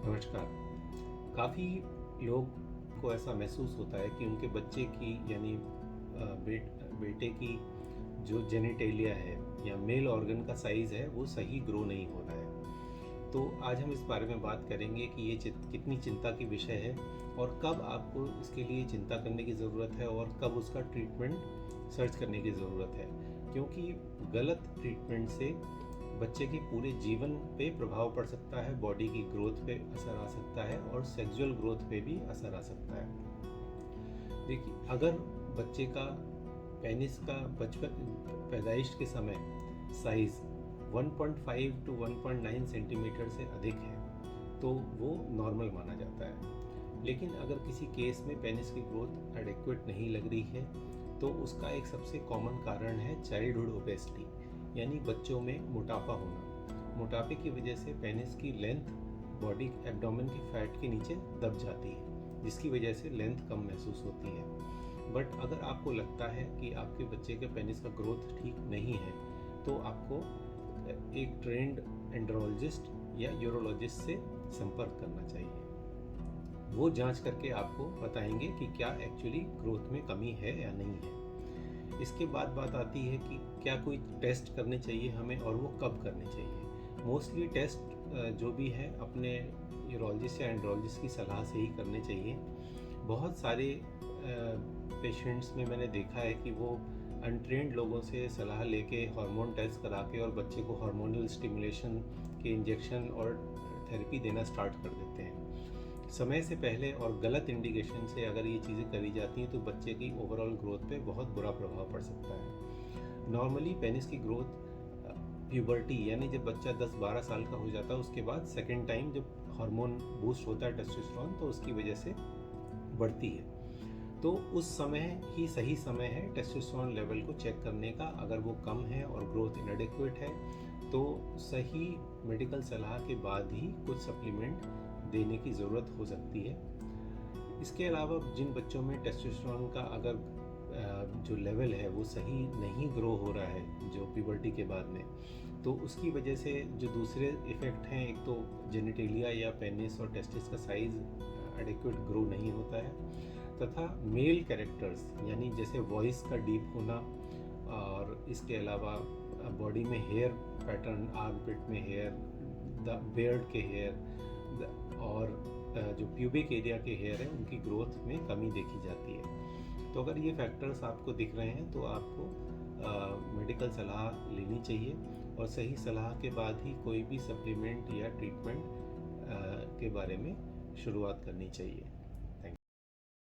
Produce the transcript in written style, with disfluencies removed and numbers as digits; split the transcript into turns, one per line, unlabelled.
नमस्कार। काफ़ी लोग को ऐसा महसूस होता है कि उनके बच्चे की यानी बेटे की जो जेनिटेलिया है या मेल ऑर्गन का साइज़ है वो सही ग्रो नहीं हो रहा है। तो आज हम इस बारे में बात करेंगे कि ये कितनी चिंता की विषय है और कब आपको इसके लिए चिंता करने की ज़रूरत है और कब उसका ट्रीटमेंट सर्च करने की ज़रूरत है, क्योंकि गलत ट्रीटमेंट से बच्चे के पूरे जीवन पे प्रभाव पड़ सकता है, बॉडी की ग्रोथ पे असर आ सकता है और सेक्सुअल ग्रोथ पे भी असर आ सकता है। देखिए, अगर बच्चे का पेनिस का बचपन पैदाइश के समय साइज़ 1.5 टू 1.9 सेंटीमीटर से अधिक है तो वो नॉर्मल माना जाता है। लेकिन अगर किसी केस में पेनिस की ग्रोथ एडेक्वेट नहीं लग रही है तो उसका एक सबसे कॉमन कारण है चाइल्डहुड ओबेसिटी, यानी बच्चों में मोटापा होना। मोटापे की वजह से पेनिस की लेंथ बॉडी एब्डोमेन के फैट के नीचे दब जाती है, जिसकी वजह से लेंथ कम महसूस होती है। बट अगर आपको लगता है कि आपके बच्चे के पेनिस का ग्रोथ ठीक नहीं है तो आपको एक ट्रेंड एंड्रोलॉजिस्ट या यूरोलॉजिस्ट से संपर्क करना चाहिए। वो जांच करके आपको बताएंगे कि क्या एक्चुअली ग्रोथ में कमी है या नहीं है। इसके बाद बात आती है कि क्या कोई टेस्ट करने चाहिए हमें और वो कब करने चाहिए। मोस्टली टेस्ट जो भी है अपने यूरोलॉजिस्ट या एंड्रोलॉजिस्ट की सलाह से ही करने चाहिए। बहुत सारे पेशेंट्स में मैंने देखा है कि वो अनट्रेंड लोगों से सलाह लेके हार्मोन टेस्ट करा के और बच्चे को हार्मोनल स्टिमुलेशन के इंजेक्शन और थेरेपी देना स्टार्ट कर देते हैं। समय से पहले और गलत इंडिकेशन से अगर ये चीज़ें करी जाती हैं तो बच्चे की ओवरऑल ग्रोथ पे बहुत बुरा प्रभाव पड़ सकता है। नॉर्मली पेनिस की ग्रोथ प्यूबर्टी यानी जब बच्चा 10-12 साल का हो जाता है उसके बाद सेकेंड टाइम जब हार्मोन बूस्ट होता है टेस्टोस्टेरोन तो उसकी वजह से बढ़ती है। तो उस समय ही सही समय है टेस्टोस्टेरोन लेवल को चेक करने का। अगर वो कम है और ग्रोथ इनएडिक्वेट है तो सही मेडिकल सलाह के बाद ही कुछ सप्लीमेंट देने की ज़रूरत हो सकती है। इसके अलावा जिन बच्चों में टेस्टोस्टेरोन का अगर जो लेवल है वो सही नहीं ग्रो हो रहा है जो प्यूबर्टी के बाद में, तो उसकी वजह से जो दूसरे इफ़ेक्ट हैं, एक तो जेनिटेलिया या पेनिस और टेस्टिस का साइज़ एडिक्वेट ग्रो नहीं होता है, तथा मेल कैरेक्टर्स यानी जैसे वॉइस का डीप होना और इसके अलावा बॉडी में हेयर पैटर्न, आर्मपिट में हेयर, बियर्ड के हेयर और जो प्यूबिक एरिया के हेयर है उनकी ग्रोथ में कमी देखी जाती है। तो अगर ये फैक्टर्स आपको दिख रहे हैं तो आपको मेडिकल सलाह लेनी चाहिए और सही सलाह के बाद ही कोई भी सप्लीमेंट या ट्रीटमेंट के बारे में शुरुआत करनी चाहिए।